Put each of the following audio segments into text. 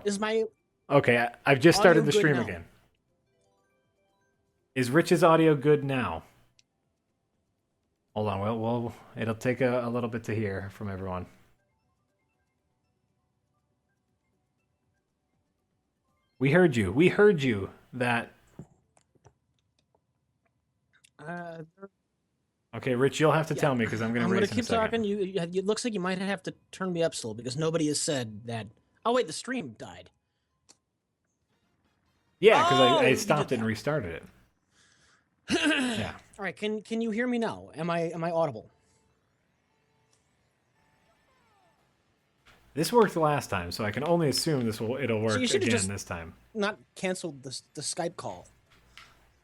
Is my Okay, I've just audio started the good stream now? again. Is Rich's audio good now? Hold on, well, it'll take a little bit to hear from everyone. We heard you. We heard you. That. Uh, Okay, Rich, you'll have to yeah. tell me because I'm going I'm to gonna race in a keep second. talking. It looks like you might have to turn me up still because nobody has said that. Oh wait, the stream died. Yeah, because Oh, I you stopped did it and that. restarted it. Yeah. All right, can you hear me now? Am I audible? This worked last time, so I can only assume it'll So you work should have again just this time. not canceled the Skype call,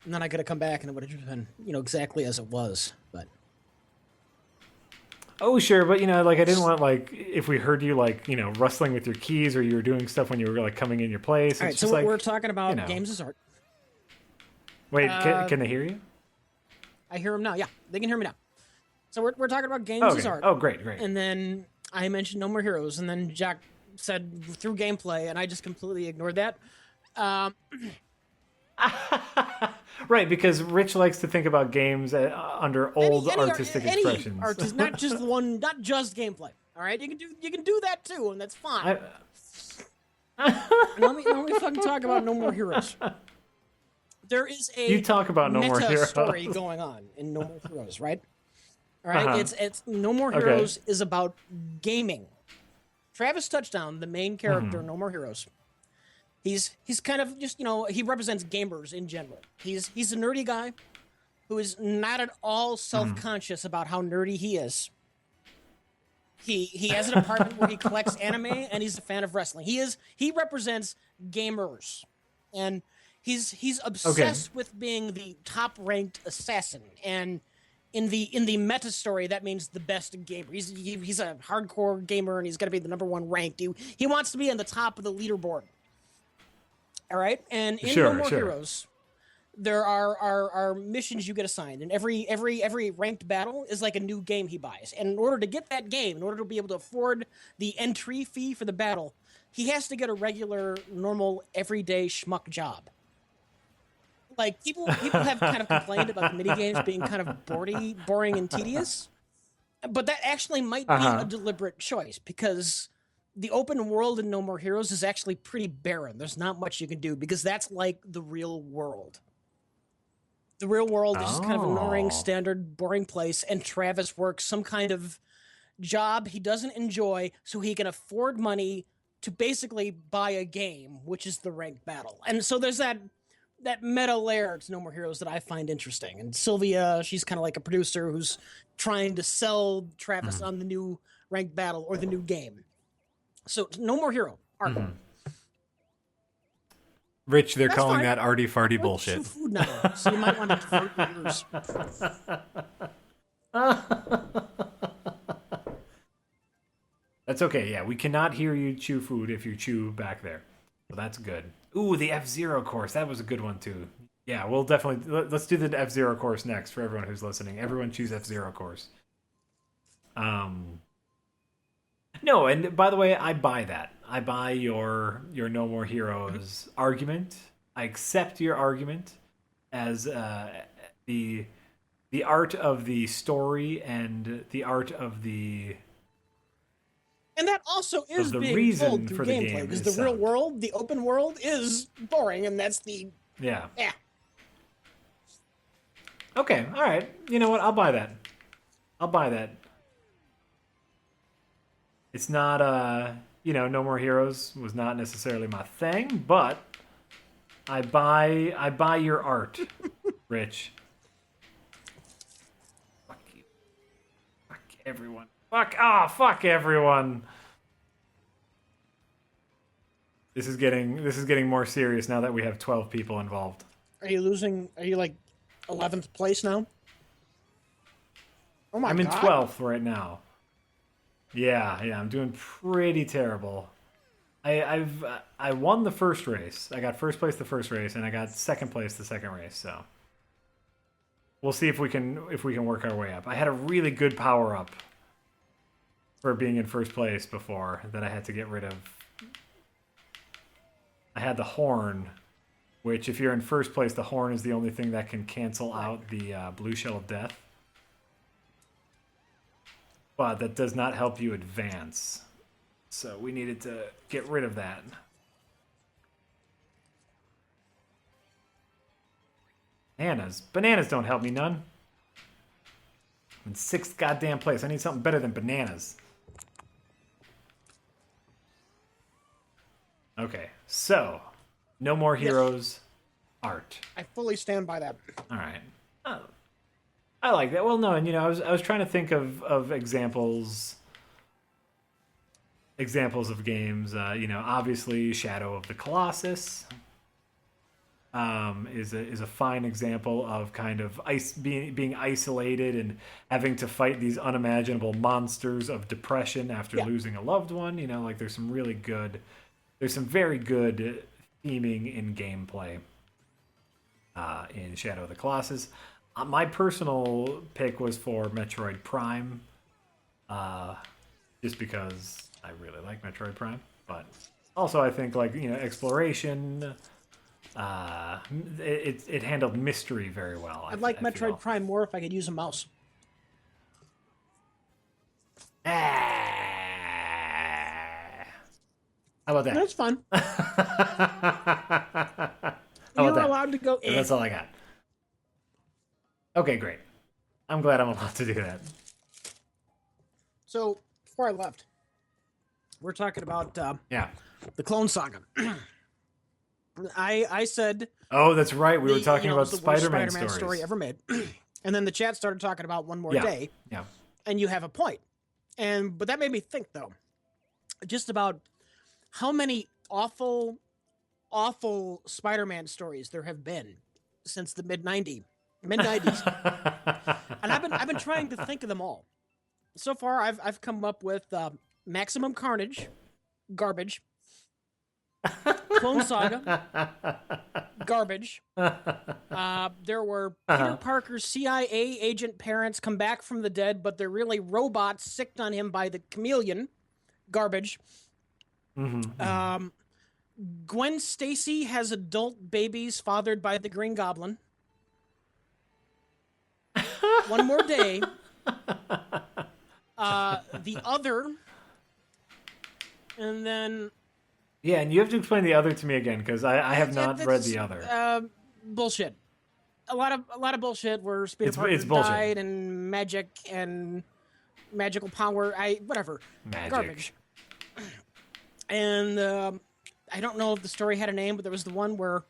and then I could have come back and it would have been exactly as it was. But Oh, sure, but like I didn't want if we heard you rustling with your keys or you were doing stuff when you were coming in your place. all It's right, so just we're talking about you know. games as art. Wait, can they hear you? I hear them now. Yeah, they can hear me now. So we're talking about games Okay. as art. Oh, great. And then I mentioned No More Heroes, and then Jack said through gameplay, and I just completely ignored that. Right, because Rich likes to think about games under old artistic expressions. Art is not just not just gameplay. All right, you can do that too, and that's fine. Let me fucking talk about No More Heroes. There is a You talk about No More Heroes story going on in No More Heroes, right? All right, it's No More Heroes is about gaming. Travis Touchdown, the main character in No More Heroes, he's kind of just he represents gamers in general. He's a nerdy guy who is not at all self-conscious about how nerdy he is. He has an apartment where he collects anime and he's a fan of wrestling. He represents gamers, and he's obsessed with being the top-ranked assassin. And in the meta story, that means the best gamer. He's a hardcore gamer, and he's going to be the #1 ranked. He wants to be on the top of the leaderboard. All right, and in No More Heroes, there are missions you get assigned, and every ranked battle is like a new game he buys. And in order to get that game, in order to be able to afford the entry fee for the battle, he has to get a regular, normal, everyday schmuck job. Like people have kind of complained about the mini games being kind of boring and tedious, but that actually might be a deliberate choice because the open world in No More Heroes is actually pretty barren. There's not much you can do because that's like the real world. The real world is just kind of an annoying, standard, boring place, and Travis works some kind of job he doesn't enjoy so he can afford money to basically buy a game, which is the ranked battle. And so there's that meta layer to No More Heroes that I find interesting. And Sylvia, she's kind of like a producer who's trying to sell Travis on the new ranked battle or the new game. So No More Hero, art. Rich, they're calling that arty farty bullshit. Food now, so you might want to divert your ears. That's okay. Yeah, we cannot hear you chew food if you chew back there. So that's good. Ooh, the F-Zero course. That was a good one, too. Yeah, we'll definitely... Let's do the F-Zero course next for everyone who's listening. Everyone choose F-Zero course. No, and by the way, I buy that. I buy your No More Heroes argument. I accept your argument as the art of the story and the art of the... And that also is the being reason told through for the gameplay, game because is the real sound. world, the open world, is boring, and that's the... Yeah. Yeah. Okay, all right. You know what? I'll buy that. I'll buy that. It's not, No More Heroes was not necessarily my thing, but I buy your art, Rich. Fuck you. Fuck everyone. Fuck everyone. This is getting more serious now that we have 12 people involved. Are you losing? Are you like 11th place now? Oh my God. I'm in 12th right now. Yeah, I'm doing pretty terrible. I won the first race. I got first place the first race, and I got second place the second race. So we'll see if we can work our way up. I had a really good power up for being in first place before that I had to get rid of. I had the horn, which if you're in first place, the horn is the only thing that can cancel out the blue shell of death. But that does not help you advance. So we needed to get rid of that. Bananas. Bananas don't help me none. I'm in 6th goddamn place. I need something better than bananas. Okay, so no more heroes. Art. I fully stand by that. All right. Oh, I like that. Well, no, and I was trying to think of examples of games. Obviously, Shadow of the Colossus is a fine example of kind of being isolated and having to fight these unimaginable monsters of depression after losing a loved one. Like there's some very good theming in gameplay in Shadow of the Colossus. My personal pick was for Metroid Prime, just because I really like Metroid Prime, but also I think exploration. It handled mystery very well. I'd like Metroid Prime more if I could use a mouse. How about that? That's fun. You're allowed to go in. That's all I got. Okay, great. I'm glad I'm allowed to do that. So, before I left, we're talking about the Clone Saga. I said... Oh, that's right. We were talking about Spider-Man story ever made. And then the chat started talking about One More Day. Yeah. And you have a point. But that made me think, though, just about how many awful Spider-Man stories there have been since the mid-90s. And I've been trying to think of them all. So far, I've come up with Maximum Carnage, garbage. Clone Saga, garbage. There were Peter Parker's CIA agent parents come back from the dead, but they're really robots sicked on him by the chameleon, garbage. Mm-hmm. Gwen Stacy has adult babies fathered by the Green Goblin. One More Day. The Other. And then... Yeah, and you have to explain The Other to me again, because I have not read The Other. Bullshit. A lot of bullshit where Peter Parker died and magic and magical power. Whatever. Magic. Garbage. And I don't know if the story had a name, but there was the one where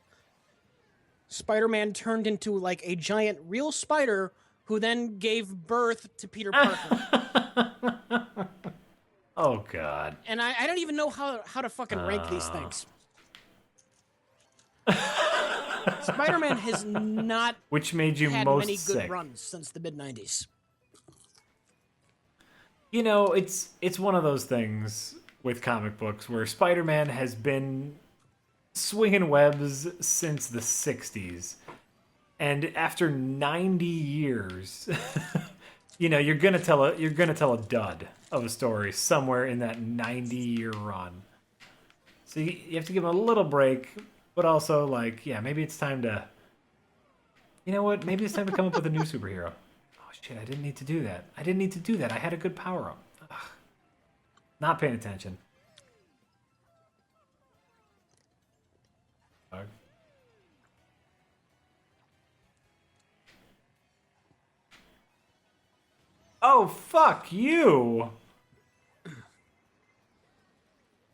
Spider-Man turned into like a giant real spider who then gave birth to Peter Parker. Oh, God. And I don't even know how to fucking rank these things. Spider-Man has not Which made you had most many sick? good runs since the mid-90s. It's one of those things with comic books where Spider-Man has been swinging webs since the 60s. And after 90 years, you're gonna tell a dud of a story somewhere in that 90-year run. So you have to give him a little break, but also maybe it's time to... You know what? Maybe it's time to come up with a new superhero. Oh shit, I didn't need to do that. I had a good power-up. Ugh. Not paying attention. Oh, fuck you!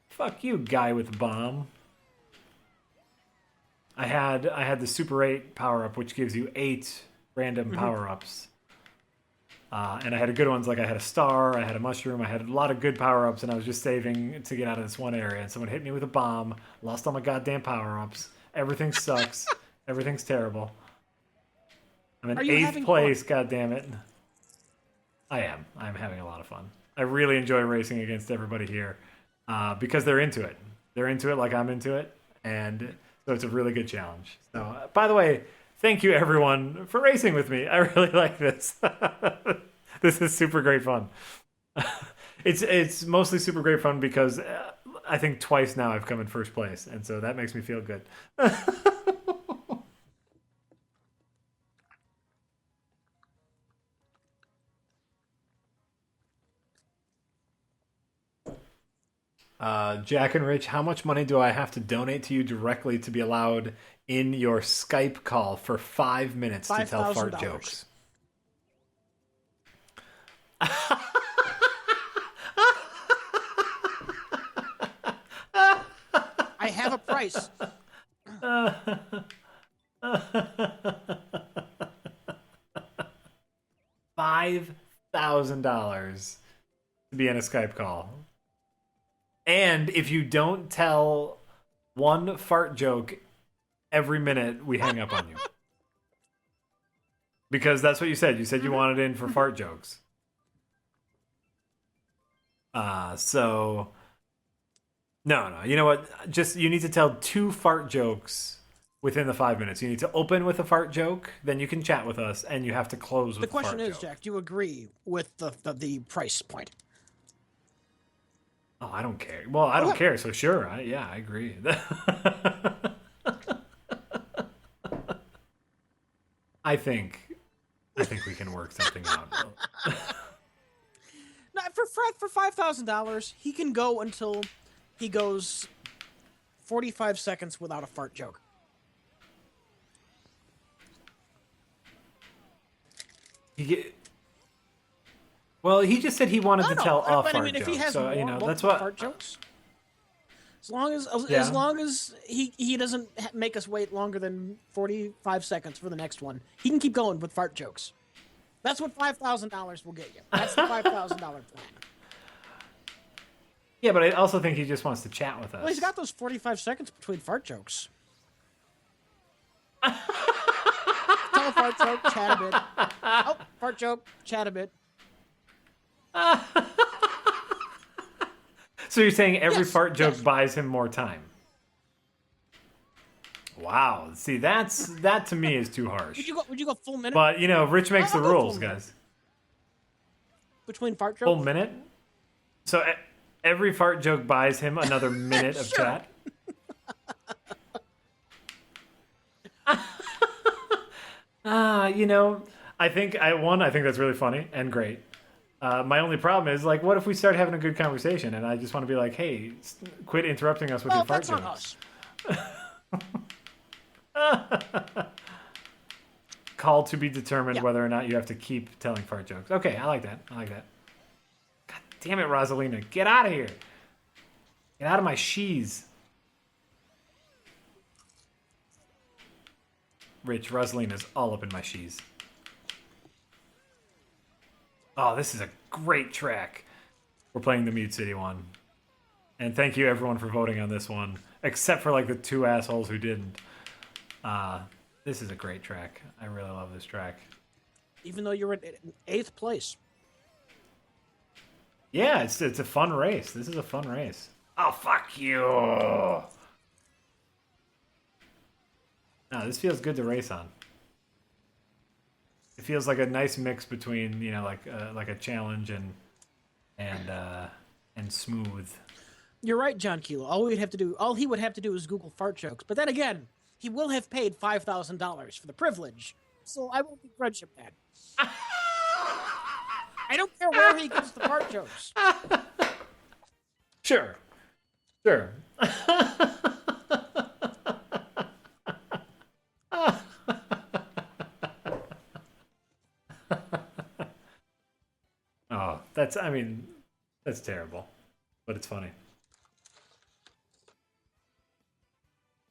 Fuck you, guy with the bomb. I had the Super 8 power-up, which gives you 8 random power-ups. And I had good ones, like I had a star, I had a mushroom, I had a lot of good power-ups, and I was just saving to get out of this one area. And someone hit me with a bomb, lost all my goddamn power-ups. Everything sucks. Everything's terrible. I'm in 8th place, goddammit. I am. I'm having a lot of fun. I really enjoy racing against everybody here because they're into it. They're into it like I'm into it, and so it's a really good challenge. So, by the way, thank you everyone for racing with me. I really like this. This is super great fun. It's mostly super great fun because I think twice now I've come in first place, and so that makes me feel good. Jack and Rich, how much money do I have to donate to you directly to be allowed in your Skype call for 5 minutes to tell fart jokes? I have a price. $5,000 to be in a Skype call. And if you don't tell one fart joke every minute, we hang up on you. Because that's what you said. You said you wanted in for fart jokes. So... No. You know what? Just, you need to tell 2 fart jokes within the 5 minutes. You need to open with a fart joke, then you can chat with us, and you have to close with a fart joke. The question is, Jack, do you agree with the price point? Oh, I don't care. Well, I don't care, so sure. I agree. I think we can work something out. No, for $5,000, he can go until he goes 45 seconds without a fart joke. Well, he just said he wanted to tell a fart if joke. He has so, more, that's what fart jokes. As long as he doesn't make us wait longer than 45 seconds for the next one, he can keep going with fart jokes. That's what $5,000 will get you. That's the $5,000 plan. Yeah, but I also think he just wants to chat with us. Well, he's got those 45 seconds between fart jokes. Tell a fart joke, chat a bit. Oh, fart joke, chat a bit. So you're saying every fart joke buys him more time? Wow. See, that to me is too harsh. Would you go full minute? But, Rich makes the rules, guys. Between fart jokes? Full minute? So every fart joke buys him another minute of chat? I think that's really funny and great. My only problem is, what if we start having a good conversation and I just want to be like, hey, quit interrupting us with your fart jokes. Call to be determined whether or not you have to keep telling fart jokes. Okay, I like that. God damn it, Rosalina. Get out of here. Get out of my shees. Rich, Rosalina's all up in my shees. Oh, this is a great track. We're playing the Mute City one. And thank you, everyone, for voting on this one. Except for, the 2 assholes who didn't. This is a great track. I really love this track. Even though you're in 8th place. Yeah, it's a fun race. This is a fun race. Oh, fuck you! No, this feels good to race on. It feels like a nice mix between, like a challenge and smooth. You're right, John Kilo. All he would have to do is Google fart jokes. But then again, he will have paid $5,000 for the privilege, so I won't begrudge him that. I don't care where he gets the fart jokes. Sure. Oh, that's terrible, but it's funny.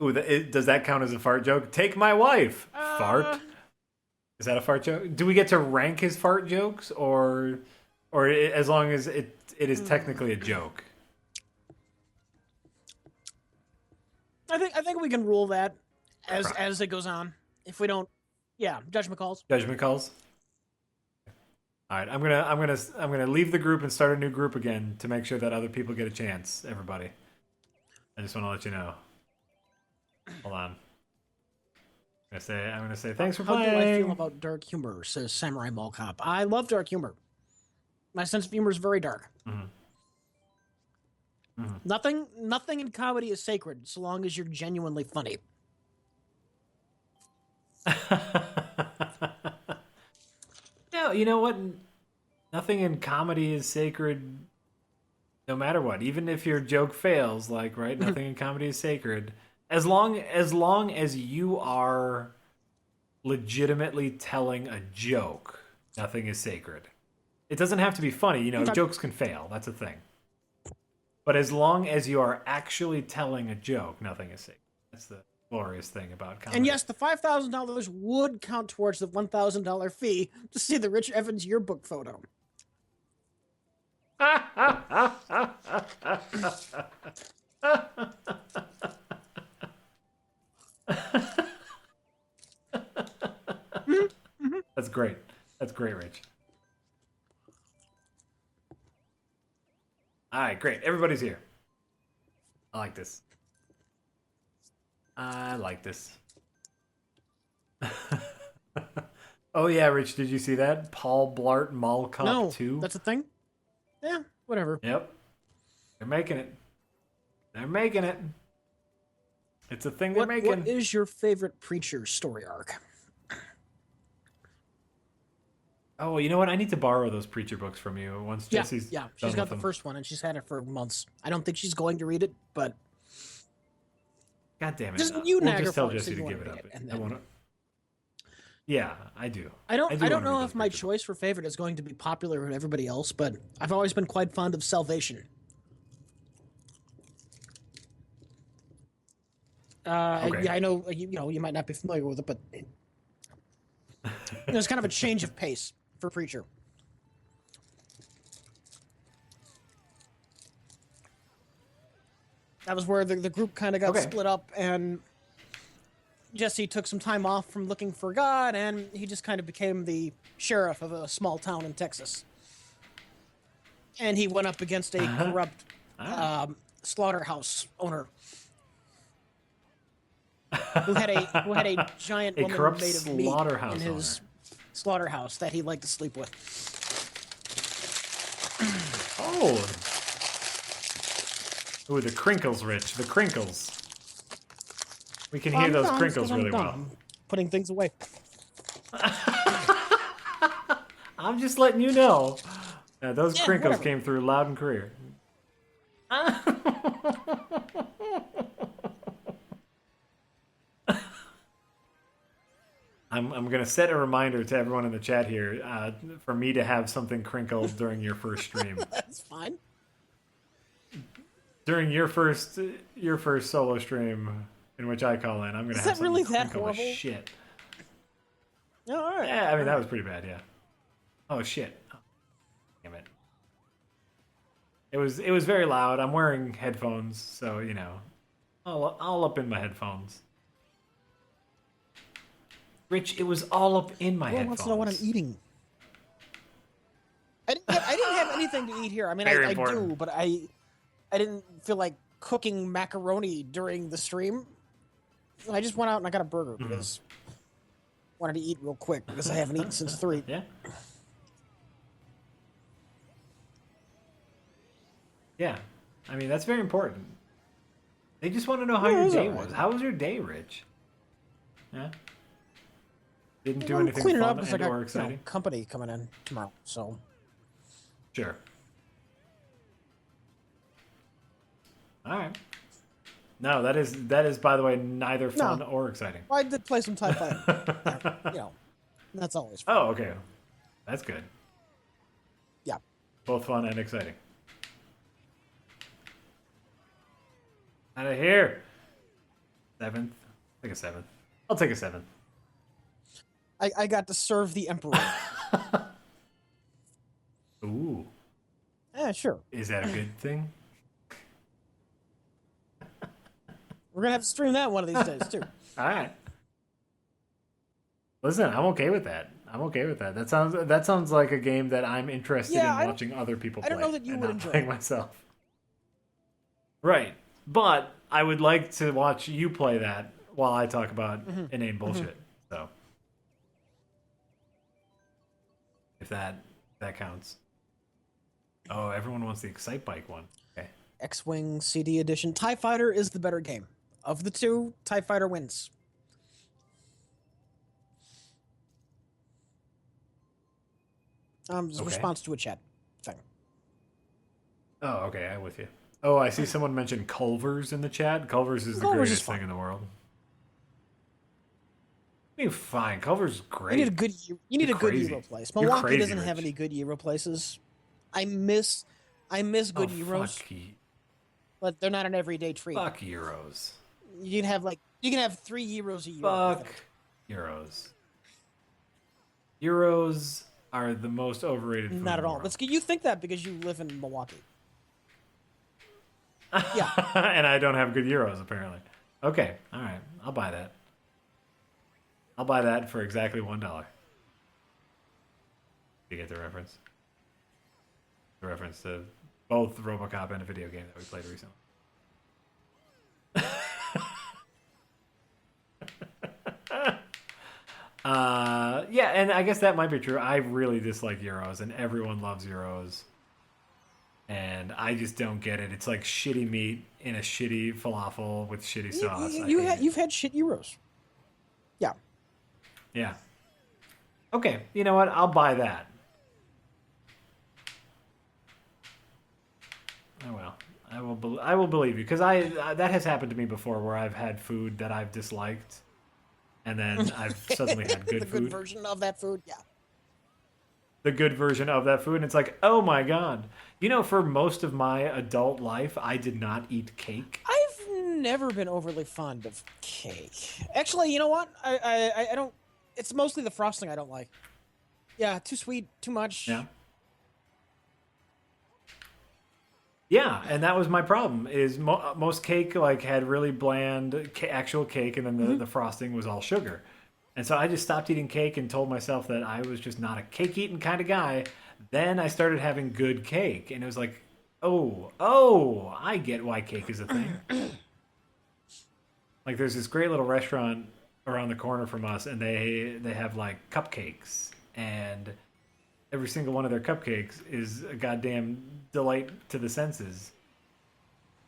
Ooh, does that count as a fart joke? Take my wife. Fart? Is that a fart joke? Do we get to rank his fart jokes, or as long as it is technically a joke? I think we can rule that as it goes on. If we don't, judgment calls. Judgment calls. All right, I'm gonna leave the group and start a new group again to make sure that other people get a chance. Everybody, I just want to let you know. Hold on. I'm gonna say thanks for playing. How do I feel about dark humor? Says Samurai Mall Cop. I love dark humor. My sense of humor is very dark. Mm-hmm. Nothing in comedy is sacred so long as you're genuinely funny. No, you know what? Nothing in comedy is sacred no matter what. Even if your joke fails, like, right? Nothing in comedy is sacred. As long as you are legitimately telling a joke, nothing is sacred. It doesn't have to be funny, Okay. jokes can fail. That's a thing. But as long as you are actually telling a joke, nothing is sacred. That's the glorious thing about comedy. And yes, the $5,000 would count towards the $1,000 fee to see the Rich Evans yearbook photo. That's great. That's great, Rich. All right, great. Everybody's here. I like this. I like this. Oh yeah, Rich, did you see that? Paul Blart Mall Cop No, 2? that's a thing? Yeah, whatever. Yep. They're making it. They're making it. It's a thing they're making. What is your favorite Preacher story arc? Oh, you know what? I need to borrow those Preacher books from you once Jesse's Yeah, done she's got with the them. first one, and she's had it for months. I don't think she's going to read it, but God damn it. just We'll nag her just tell first Jesse if to you give wanna it read up. it, and I then- want to. Yeah, I do. I don't wanna know read if those my Preacher choice for favorite is going to be popular with everybody else, but I've always been quite fond of Salvation. Okay. Yeah, I know you might not be familiar with it, but it was kind of a change of pace for Preacher. That was where the group kind of got Okay. split up, and Jesse took some time off from looking for God, and he just kind of became the sheriff of a small town in Texas. And he went up against a corrupt slaughterhouse owner who had a giant A woman corrupt made of meat slaughterhouse in his slaughterhouse that he liked to sleep with. Oh. Ooh, the crinkles, Rich. The crinkles. We can hear those crinkles really well. I'm putting things away. I'm just letting you know. Those crinkles whatever. came through loud and clear. I'm gonna set a reminder to everyone in the chat here for me to have something crinkled during your first stream. That's fine. During your first solo stream in which I call in, I'm gonna Is have that really something that crinkled as horrible? shit. Oh, all right. Yeah, I mean that was pretty bad. Yeah. Oh shit. Oh, damn it. It was very loud. I'm wearing headphones, so all up in my headphones. Rich, it was all up in my Everyone headphones. wants to know what I'm eating. I didn't have anything to eat here. I mean, I do, but I didn't feel like cooking macaroni during the stream. I just went out and I got a burger because I wanted to eat real quick because I haven't eaten since 3. Yeah. Yeah. I mean, that's very important. They just want to know how your day was. How was your day, Rich? Yeah. Didn't do anything cleaning fun up because I got or exciting? company coming in tomorrow. So Sure. All right. No, that is by the way neither fun or exciting. I did play some TIE Fighter. That's always fun. Oh, okay. That's good. Yeah. Both fun and exciting. Out of here. 7th. Take a 7th. I'll take a 7th. I got to serve the Emperor. Ooh. Yeah, sure. Is that a good thing? We're gonna have to stream that one of these days too. All right. Listen, I'm okay with that. I'm okay with that. That sounds like a game that I'm interested in watching other people play. I don't know that you and would not enjoy playing it. myself. Right. But I would like to watch you play that while I talk about inane bullshit. So if that counts. Oh, everyone wants the Excite Bike one. Okay. X-Wing CD edition. TIE Fighter is the better game. Of the two, TIE Fighter wins. Response to a chat thing. Oh, okay, I'm with you. Oh, I see someone mentioned Culvers in the chat. Culvers is the greatest thing in the world. I mean, fine. Culver's great. You need a good Euro place. Milwaukee doesn't have any good Euro places. I miss good Euros. But they're not an everyday treat. Fuck Euros. You can have 3 Euros a year. Fuck Euros. Euros are the most overrated food. Not at all. You think that because you live in Milwaukee. Yeah. And I don't have good Euros, apparently. Okay, all right. I'll buy that. I'll buy that for exactly $1. You get the reference? The reference to both RoboCop and a video game that we played recently. Yeah, and I guess that might be true. I really dislike Euros, and everyone loves Euros. And I just don't get it. It's like shitty meat in a shitty falafel with shitty sauce. You've had shit Euros. Yeah. Yeah. Okay, you know what? I'll buy that. Oh well, I will believe you because that has happened to me before where I've had food that I've disliked, and then I've suddenly had good food. The good version of that food, yeah. The good version of that food, and it's like, oh my god. You know, for most of my adult life, I did not eat cake. I've never been overly fond of cake. Actually, you know what? I don't. It's mostly the frosting I don't like. Yeah, too sweet, too much. Yeah. Yeah, and that was my problem. Is most cake had really bland actual cake, and then the frosting was all sugar. And so I just stopped eating cake and told myself that I was just not a cake-eating kind of guy. Then I started having good cake, and it was like, oh, I get why cake is a thing. Like, there's this great little restaurant around the corner from us, and they have, cupcakes. And every single one of their cupcakes is a goddamn delight to the senses.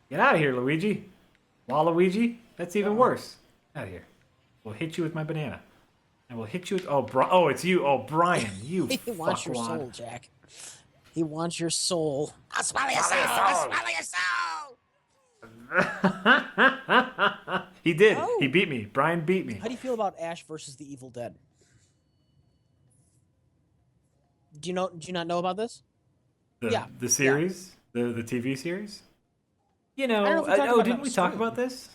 Get out of here, Luigi. Waluigi? That's even worse. Out of here. We'll hit you with my banana. And we'll hit you with... Oh, it's you. Oh, Brian, you He wants your soul, Jack. He wants your soul. I'll swallow your soul. I'll swallow your soul. He did. Oh. He beat me. Brian beat me. How do you feel about Ash versus the Evil Dead? Do you not know about this? The series? Yeah. The TV series? You know, didn't we talk about this?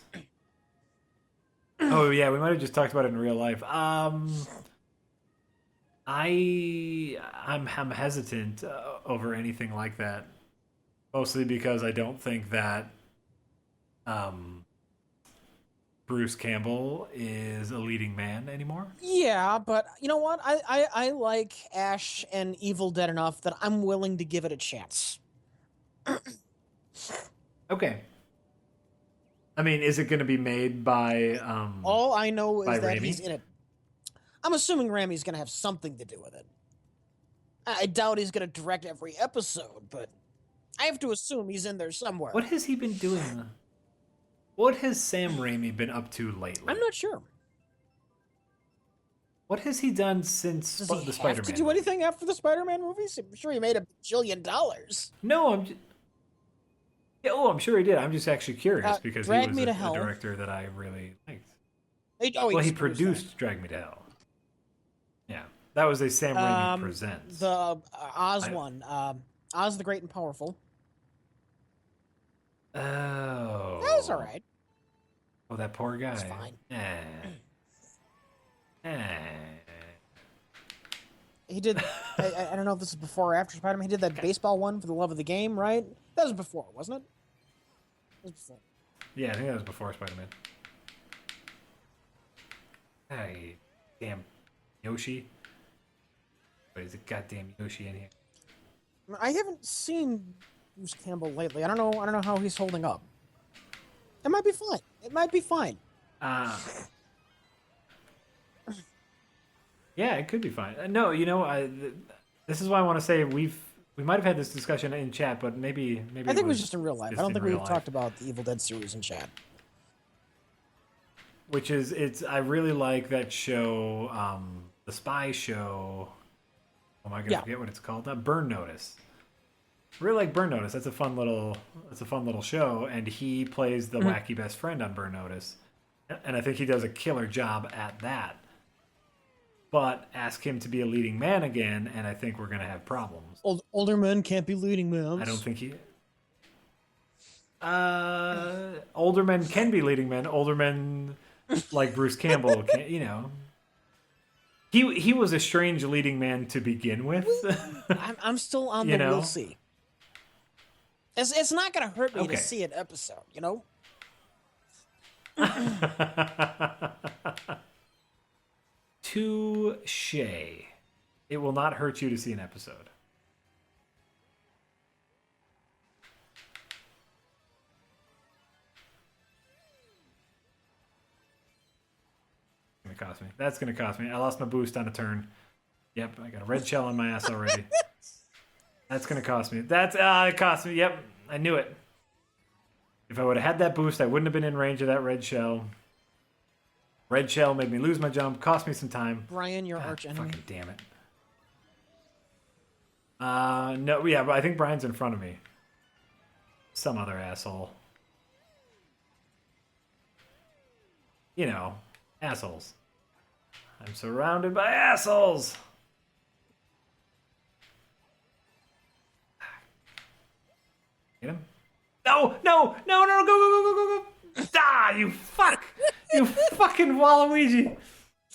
Oh yeah, we might have just talked about it in real life. I'm hesitant over anything like that, mostly because I don't think that Bruce Campbell is a leading man anymore. Yeah, but you know what? I like Ash and Evil Dead enough that I'm willing to give it a chance. Okay. I mean, is it going to be made by... all I know is that Raimi? He's in it. I'm assuming Raimi's going to have something to do with it. I doubt he's going to direct every episode, but I have to assume he's in there somewhere. What has he been doing? What has Sam Raimi been up to lately? I'm not sure. What has he done since the Spider-Man? Does he have to do anything after the Spider-Man movies? I'm sure he made $1 bajillion. No, I'm sure he did. I'm just actually curious because he was a director that I really liked. He produced Drag Me to Hell. Yeah, that was a Sam Raimi Presents. The Oz one, Oz the Great and Powerful. Oh, that was all right. Oh, that poor guy. It's fine. He did. I don't know if this is before or after Spider-Man. He did that baseball one for the love of the game, right? That was before, wasn't it? It was before. Yeah, I think that was before Spider-Man. Hey, damn Yoshi. But is a goddamn Yoshi in here? I haven't seen Bruce Campbell lately. I don't know how he's holding up. It might be fine. Yeah, it could be fine. No, this is why I want to say we've We might have had this discussion in chat, but maybe I think it was just in real life. I don't think we've talked about the Evil Dead series in chat. Which is, I really like that show, the spy show. Oh, am I gonna forget what it's called? Burn Notice. Really like Burn Notice. That's a fun little show, and he plays the wacky best friend on Burn Notice, and I think he does a killer job at that. But ask him to be a leading man again, and I think we're gonna have problems. Older men can't be leading men. I don't think he. Older men can be leading men. Older men, like Bruce Campbell, can, you know. He was a strange leading man to begin with. I'm still on the we'll see. It's not gonna hurt me to see an episode, you know. Touche. It will not hurt you to see an episode. It's gonna cost me. That's gonna cost me. I lost my boost on a turn. Yep, I got a red shell on my ass already. That's gonna cost me. It cost me. Yep, I knew it. If I would have had that boost, I wouldn't have been in range of that red shell. Red shell made me lose my jump, cost me some time. Brian, your arch enemy. Fucking damn it. No, yeah, but I think Brian's in front of me. Some other asshole. You know, assholes. I'm surrounded by assholes. Get him? No, go. Ah, you fuck. You fucking Waluigi.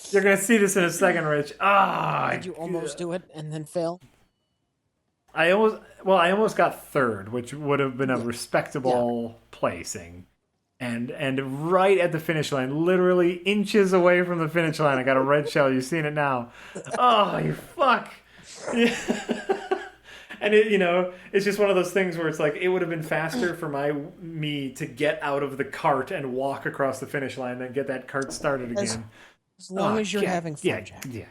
You're going to see this in a second, Rich. Did you almost do it and then fail? I almost got third, which would have been a respectable placing. And right at the finish line, literally inches away from the finish line, I got a red shell. You've seen it now. Oh, you fuck. Yeah. And it's just one of those things where it's like it would have been faster for me to get out of the cart and walk across the finish line than get that cart started again. As long as you're having fun, Jack. Yeah.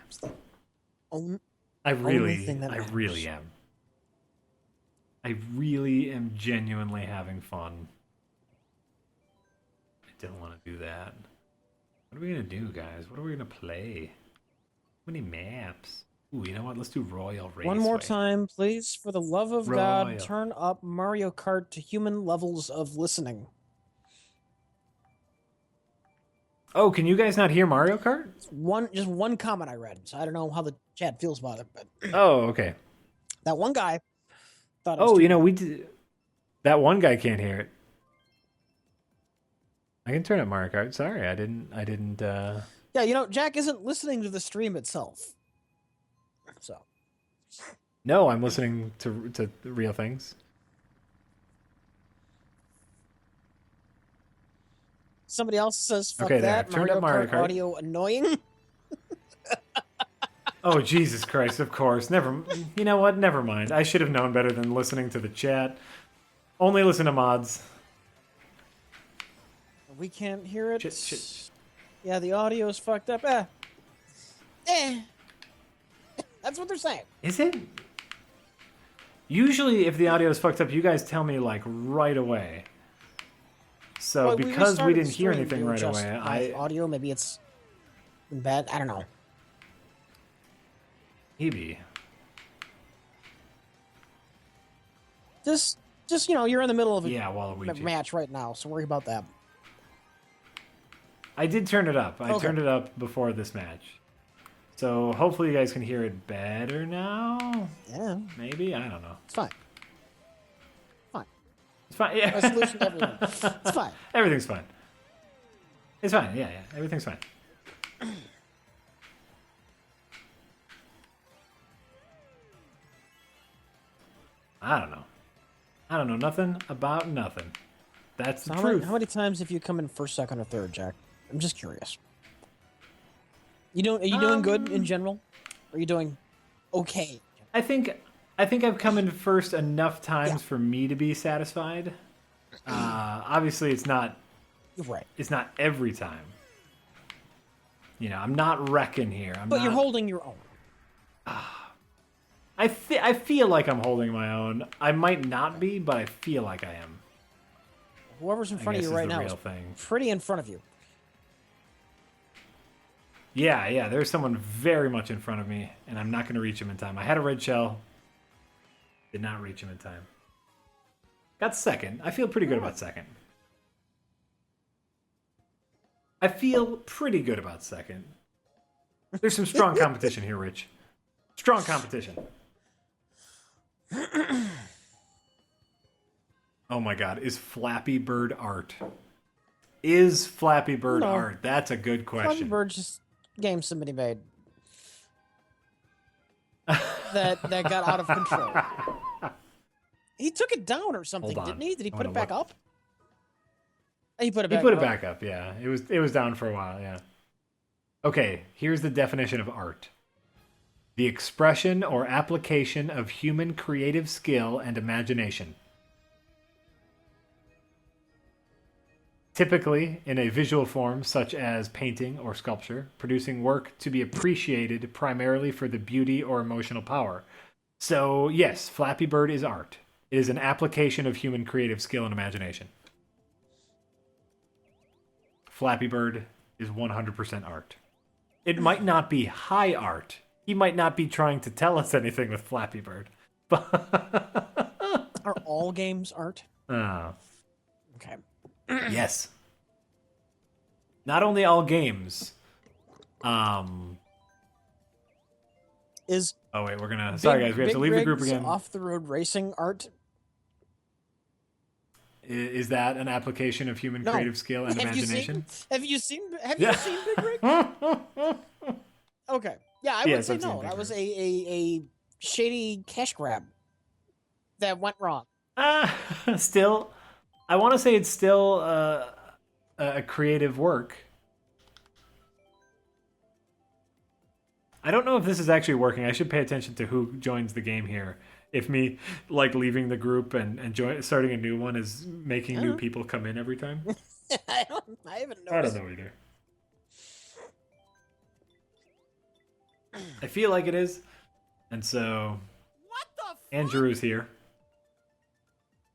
I really am. I really am genuinely having fun. I don't want to do that. What are we gonna do, guys? What are we gonna play? How many maps? Ooh, you know what? Let's do Royal Raceway. One more time, please. For the love of God, turn up Mario Kart to human levels of listening. Oh, can you guys not hear Mario Kart? Just one comment I read, so I don't know how the chat feels about it. But oh, okay. That one guy thought. We did. That one guy can't hear it. I can turn up Mario Kart. Sorry, I didn't. Yeah, Jack isn't listening to the stream itself. So. No, I'm listening to real things. Somebody else says, fuck that. Mario Kart audio annoying. Oh, Jesus Christ, of course. You know what? Never mind. I should have known better than listening to the chat. Only listen to mods. We can't hear it. Shit. Yeah, the audio's fucked up. That's what they're saying. Is it? Usually, if the audio is fucked up, you guys tell me, like, right away. So, because we didn't hear anything right away, audio, maybe it's bad. I don't know. Maybe. Just you're in the middle of a match right now, so worry about that. I did turn it up. I turned it up before this match. So hopefully you guys can hear it better now. Yeah. Maybe? I don't know. It's fine. It's fine. Yeah. Resolution to everything. It's fine. Everything's fine. It's fine. Yeah. Everything's fine. I don't know nothing about nothing. That's the truth. How many times have you come in first, second, or third, Jack? I'm just curious. Are you doing good in general? Or are you doing okay? I think I've come in first enough times for me to be satisfied. Obviously, it's not. Right. It's not every time. I'm not wrecking here. But you're holding your own. I feel like I'm holding my own. I might not be, but I feel like I am. Whoever's in front of you right now is pretty in front of you. Yeah, there's someone very much in front of me, and I'm not going to reach him in time. I had a red shell. Did not reach him in time. Got second. I feel pretty good about second. There's some strong competition here, Rich. Strong competition. Oh my god, is Flappy Bird art? Is Flappy Bird art? That's a good question. Flappy Bird's just game somebody made. that got out of control. He took it down or something, didn't he? Did he put it back up? He put it back up. He put it back up, yeah. It was down for a while, yeah. Okay, here's the definition of art. The expression or application of human creative skill and imagination. Typically in a visual form such as painting or sculpture, producing work to be appreciated primarily for the beauty or emotional power. So, yes, Flappy Bird is art. It is an application of human creative skill and imagination. Flappy Bird is 100% art. It might not be high art. He might not be trying to tell us anything with Flappy Bird. But are all games art? Okay. Yes. Not only all games. Is oh wait, we're gonna. Sorry guys, we have to leave the group again. Off the road racing art. Is that an application of human creative skill and imagination? Have you seen Big Rig? Okay. Yeah, I would say no. That was a shady cash grab that went wrong. Still, I want to say it's still a creative work. I don't know if this is actually working. I should pay attention to who joins the game here. If me, like, leaving the group and starting a new one is making new people come in every time. I haven't noticed. I don't know either. I feel like it is. And so... What the fuck? Andrew's here.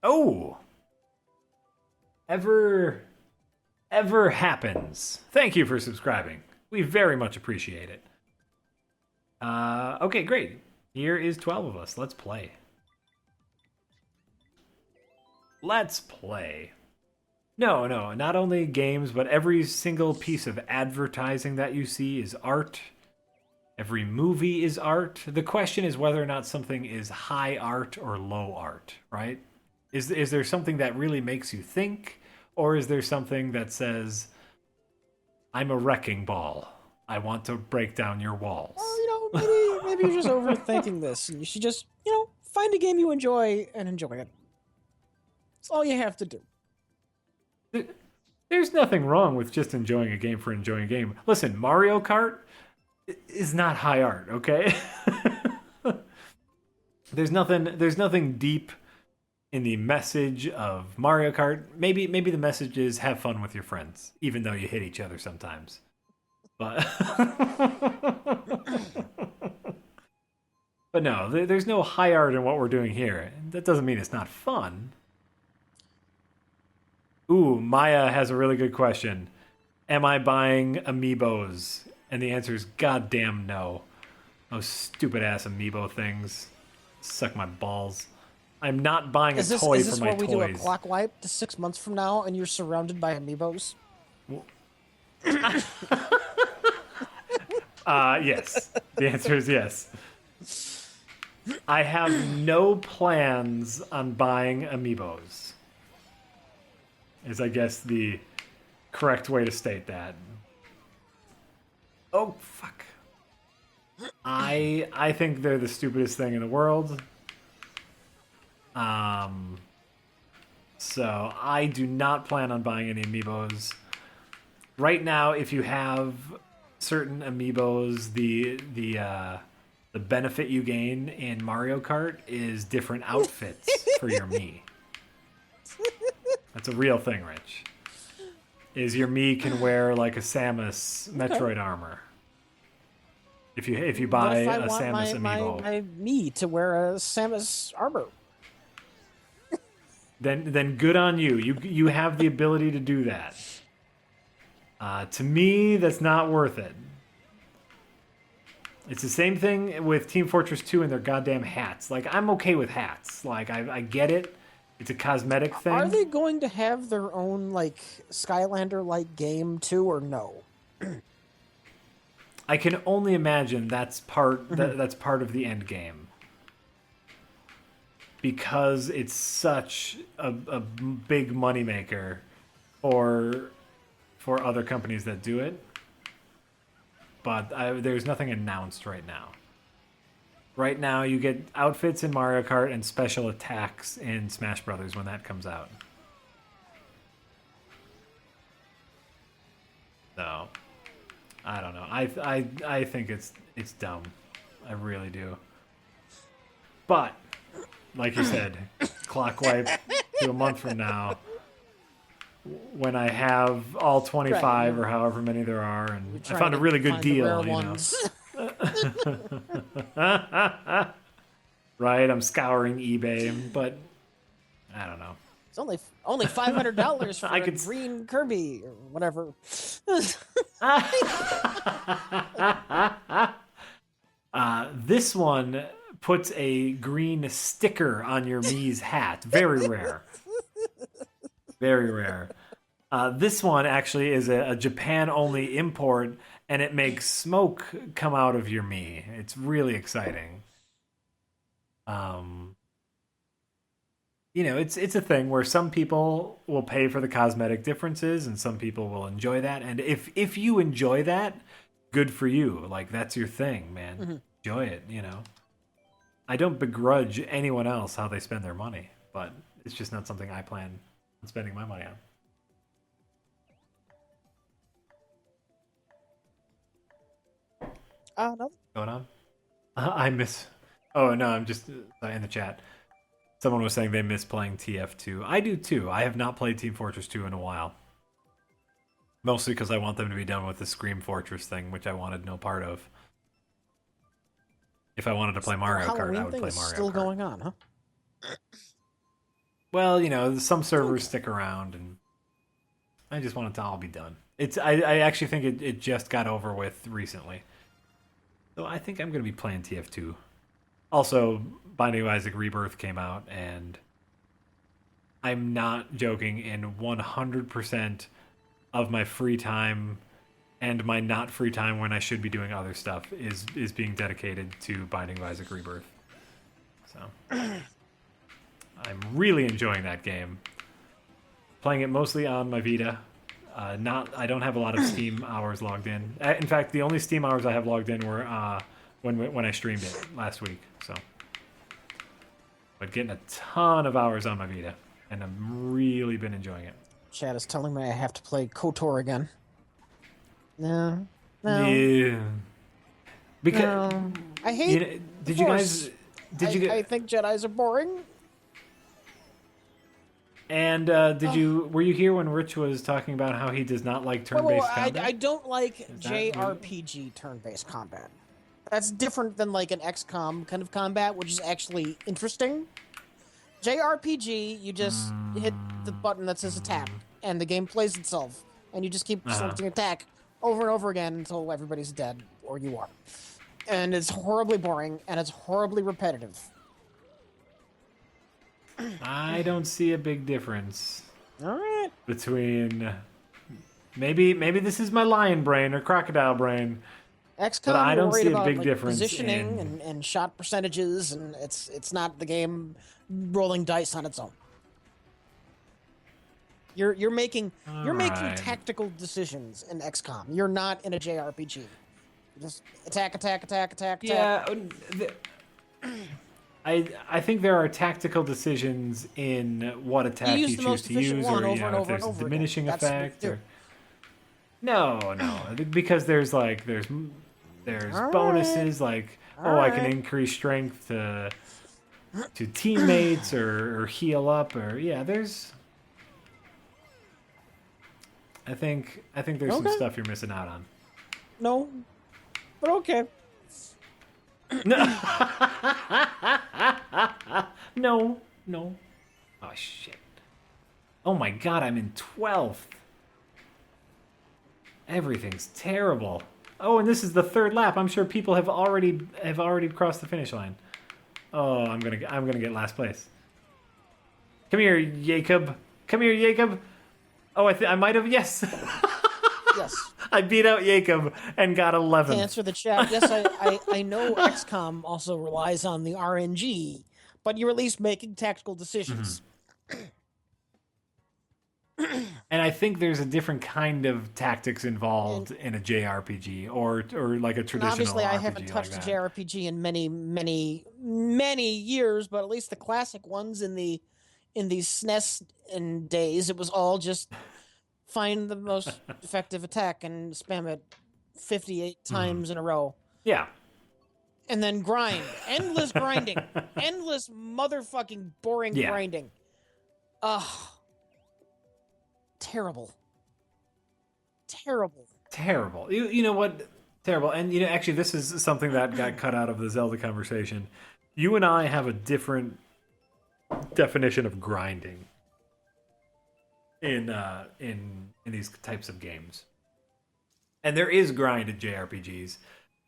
Oh! Ever happens. Thank you for subscribing. We very much appreciate it. Okay, great. Here is 12 of us. Let's play. Let's play. No, not only games, but every single piece of advertising that you see is art. Every movie is art. The question is whether or not something is high art or low art, right? Is there something that really makes you think? Or is there something that says, I'm a wrecking ball. I want to break down your walls. Well, maybe you're just overthinking this. And you should just, find a game you enjoy and enjoy it. That's all you have to do. There's nothing wrong with just enjoying a game for enjoying a game. Listen, Mario Kart is not high art, okay? There's nothing deep in the message of Mario Kart. Maybe the message is have fun with your friends, even though you hit each other sometimes. But but no, there's no high art in what we're doing here. That doesn't mean it's not fun. Ooh, Maya has a really good question. Am I buying Amiibos? And the answer is goddamn no. Those stupid ass Amiibo things suck my balls. I'm not buying a toy for my toys. Is this where we do a clock wipe to 6 months from now and you're surrounded by Amiibos? Yes. The answer is yes. I have no plans on buying Amiibos. Is, I guess, the correct way to state that. Oh, fuck. I think they're the stupidest thing in the world. So I do not plan on buying any Amiibos. Right now, if you have certain Amiibos, the benefit you gain in Mario Kart is different outfits for your Mii. That's a real thing, Rich. Is your Mii can wear like a Samus Metroid armor. If you buy if I a want Samus amiibo, my me to wear a Samus armor. then good on you. You have the ability to do that. To me, that's not worth it. It's the same thing with Team Fortress 2 and their goddamn hats. Like, I'm okay with hats. Like, I get it. It's a cosmetic thing. Are they going to have their own, like, Skylander-like game, too, or no? I can only imagine that's part of the end game. Because it's such a big moneymaker for other companies that do it. But there's nothing announced right now. Right now, you get outfits in Mario Kart and special attacks in Smash Brothers when that comes out. So, I don't know. I think it's dumb. I really do. But, like you said, clock wipe to a month from now, when I have all 25 or however many there are, and I found a really good deal, you know. Right, I'm scouring eBay, but I don't know. It's only $500 for a green Kirby or whatever. This one puts a green sticker on your Mii's hat. Very rare. Very rare. This one actually is a Japan-only import, and it makes smoke come out of your Mii. It's really exciting. You know, it's a thing where some people will pay for the cosmetic differences, and some people will enjoy that. And if you enjoy that, good for you. Like, that's your thing, man. Mm-hmm. Enjoy it, you know. I don't begrudge anyone else how they spend their money, but it's just not something I plan on spending my money on. No. Going on? I miss... Oh, no, I'm just in the chat. Someone was saying they miss playing TF2. I do, too. I have not played Team Fortress 2 in a while. Mostly because I want them to be done with the Scream Fortress thing, which I wanted no part of. If I wanted to play Mario Kart, I would play Mario Kart. Still going on, huh? Well, you know, some servers stick around, and I just want it to all be done. I actually think it just got over with recently. So I think I'm going to be playing TF2. Also, Binding of Isaac Rebirth came out, and I'm not joking, in 100% of my free time and my not free time when I should be doing other stuff is being dedicated to Binding of Isaac Rebirth. So I'm really enjoying that game. Playing it mostly on my Vita. I don't have a lot of Steam hours logged in. In fact, the only Steam hours I have logged in were when I streamed it last week. So, but getting a ton of hours on my Vita, and I've really been enjoying it. Chad is telling me I have to play KOTOR again. No. Yeah. Because no. I hate. You know, did you guys? I think Jedis are boring. And were you here when Rich was talking about how he does not like turn-based combat? I don't like JRPG turn-based combat. That's different than like an XCOM kind of combat, which is actually interesting. JRPG, you just hit the button that says attack, and the game plays itself, and you just keep selecting attack over and over again until everybody's dead, or you are. And it's horribly boring, and it's horribly repetitive. I don't see a big difference. All right. Between maybe this is my lion brain or crocodile brain. XCOM, but I don't see a big like, difference positioning and shot percentages, and it's not the game rolling dice on its own. You're making tactical decisions in XCOM. You're not in a JRPG. You just attack. Yeah. I think there are tactical decisions in what attack you choose to use, or if there's a diminishing effect. Or... No, because there's bonuses like I can increase strength to teammates or heal up or there's. I think there's some stuff you're missing out on. No, but okay. No. No. No. Oh, shit. Oh my god, I'm in 12th. Everything's terrible. Oh, and this is the third lap. I'm sure people have already crossed the finish line. Oh, I'm gonna get last place. Come here, Jacob. Come here, Jacob. Oh, I might have. Yes. Yes. I beat out Jacob and got 11. To answer the chat, yes, I know XCOM also relies on the RNG, but you're at least making tactical decisions. And I think there's a different kind of tactics involved in a JRPG or like a traditional obviously, RPG I haven't touched like a JRPG in many years, but at least the classic ones in the SNES and days, it was all just find the most effective attack and spam it 58 times in a row. Yeah. And then grind. Endless grinding. Endless motherfucking boring grinding. Ugh. Terrible. You know what? Terrible. And you know, actually, this is something that got cut out of the Zelda conversation. You and I have a different definition of grinding in these types of games. And there is grind in JRPGs,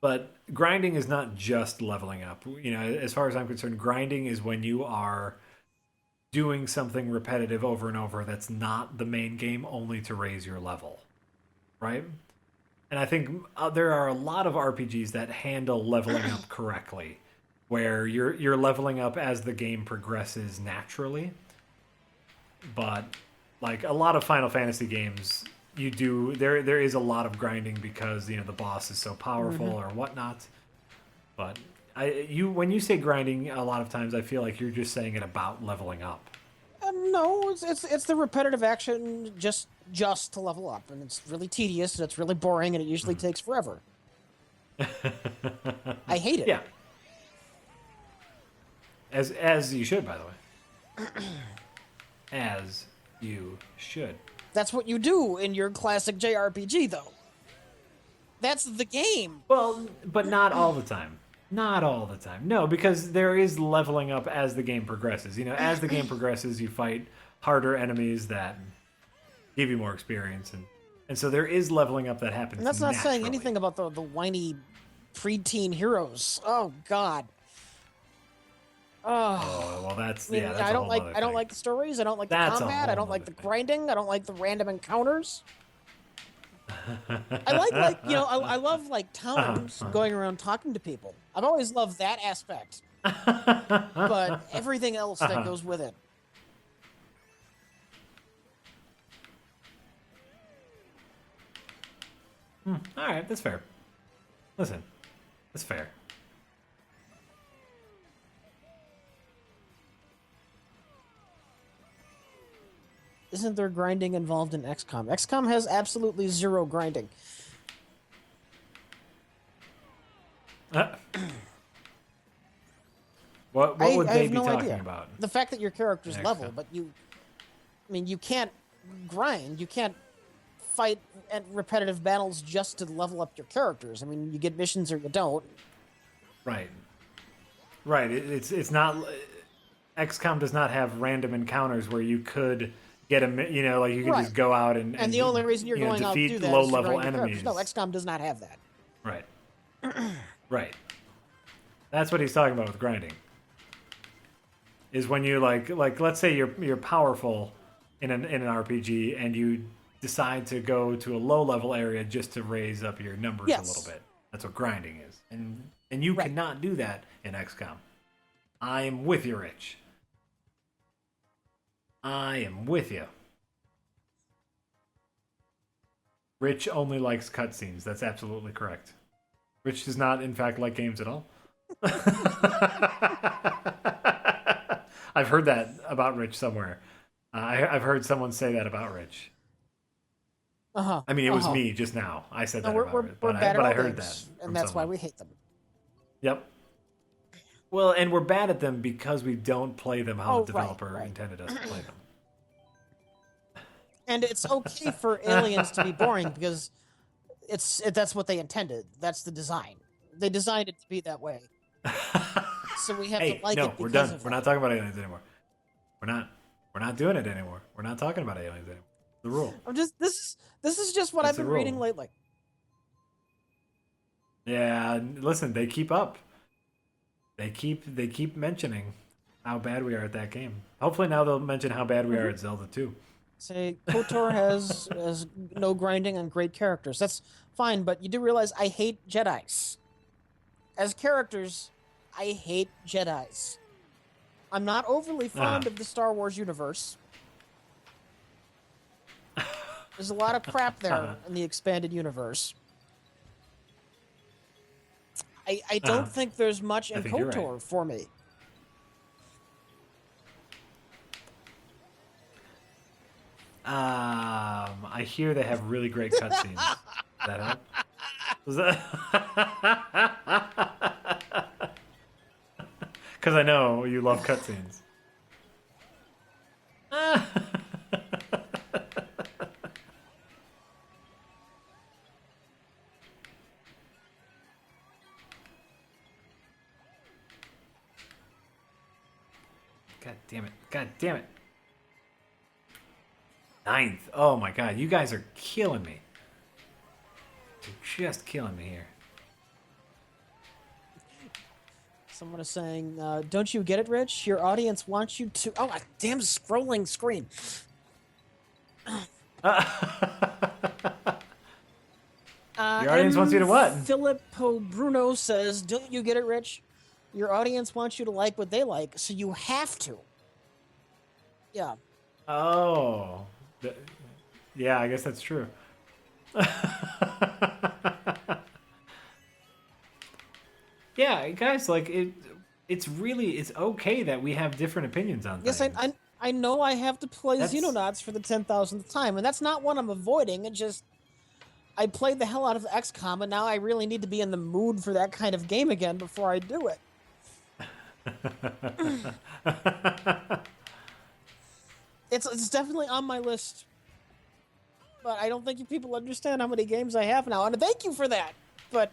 but grinding is not just leveling up. You know, as far as I'm concerned, grinding is when you are doing something repetitive over and over that's not the main game, only to raise your level, right? And I think there are a lot of RPGs that handle leveling up correctly, where you're leveling up as the game progresses naturally. But like a lot of Final Fantasy games, there is a lot of grinding because, you know, the boss is so powerful or whatnot. But when you say grinding, a lot of times I feel like you're just saying it about leveling up. No, it's the repetitive action just to level up, and it's really tedious and it's really boring, and it usually takes forever. I hate it. Yeah. As you should, by the way. As you should. That's what you do in your classic JRPG, though. That's the game. Well, but not all the time. Not all the time. No, because there is leveling up as the game progresses. You know, as the game progresses, you fight harder enemies that give you more experience, and so there is leveling up that happens. And that's not naturally. saying anything about the whiny preteen heroes. Oh God. Oh well, that's that's I don't I don't like the stories. I don't like the combat. I don't like the grinding. I don't like the random encounters. I I love like towns going around talking to people. I've always loved that aspect, but everything else that goes with it. All right, that's fair. Listen, that's fair. Isn't there grinding involved in XCOM? XCOM has absolutely zero grinding. What would they be no talking idea. about? The fact that your character's level, but you can't grind. You can't fight at repetitive battles just to level up your characters. I mean, you get missions or you don't. Right. It's not. XCOM does not have random encounters where you could get you know, like you could just go out and the only reason you're going out to do that low is to level grind enemies. No, XCOM does not have that. Right. Right. That's what he's talking about with grinding. Is when you like let's say you're powerful in an RPG and you decide to go to a low level area just to raise up your numbers a little bit. That's what grinding is. And you cannot do that in XCOM. I am with you, Rich. I am with you. Rich only likes cutscenes. That's absolutely correct. Rich does not, in fact, like games at all. I've heard that about Rich somewhere. I've heard someone say that about Rich. I mean, it was me just now. I said that about it, but I heard that. And that's why we hate them. Yep. Well, and we're bad at them because we don't play them how the developer intended us to play them. And it's okay for aliens to be boring because that's what they intended. That's the design. They designed it to be that way. So we have Hey, to like no, it we're because done. of We're that. not talking about aliens anymore. We're not. We're not doing it anymore. We're not talking about aliens anymore. The rule. I'm just this is just what I've It's the been reading rule. lately. Yeah, listen, they keep up. They keep mentioning how bad we are at that game. Hopefully now they'll mention how bad we are at Zelda too. Say KOTOR has no grinding on great characters. That's fine, but you do realize I hate Jedi's. As characters, I hate Jedi's. I'm not overly Ah, fond of the Star Wars universe. There's a lot of crap there in the expanded universe. I don't think there's much I in think you're right. KOTOR for me. I hear they have really great cutscenes. Does that help? Does that? Because I know you love cutscenes. God damn it. God damn it. Ninth. Oh my god, you guys are killing me. You're just killing me here. Someone is saying, "Don't you get it, Rich? Your audience wants you to." Oh, a damn scrolling screen. Your audience wants you to what? Filippo Bruno says, "Don't you get it, Rich? Your audience wants you to like what they like, so you have to." Yeah. Oh. Yeah, I guess that's true. Yeah, guys, like it's okay that we have different opinions on Yes, things. I know I have to play That's Xenonauts for the 10,000th time, and that's not what I'm avoiding. It just I played the hell out of XCOM, and now I really need to be in the mood for that kind of game again before I do it. It's definitely on my list, but I don't think you people understand how many games I have now, and thank you for that. But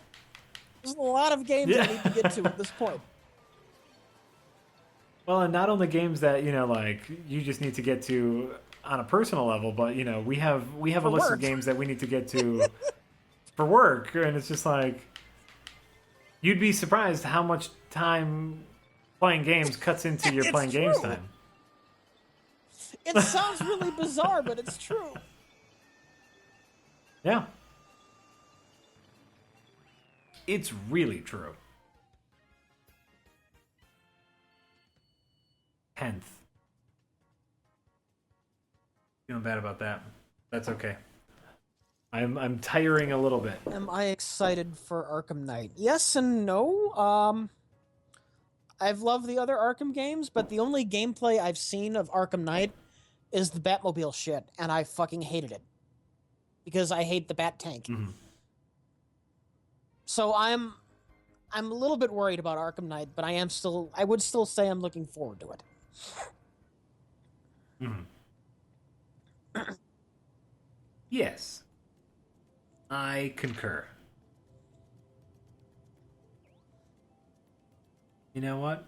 there's a lot of games I need to get to at this point. Well, and not only games that, like you just need to get to on a personal level, but we have a For list work. of games that we need to get to for work, and it's just like you'd be surprised how much time playing games cuts into your It's playing games true. time. It sounds really bizarre, but it's true. Yeah. It's really true. 10th. Feeling bad about that. That's okay. I'm tiring a little bit. Am I excited for Arkham Knight? Yes and no. I've loved the other Arkham games, but the only gameplay I've seen of Arkham Knight is the Batmobile shit, and I fucking hated it. Because I hate the Bat Tank. Mm-hmm. So I'm a little bit worried about Arkham Knight, but I would still say I'm looking forward to it. Mm-hmm. Yes. I concur. You know what?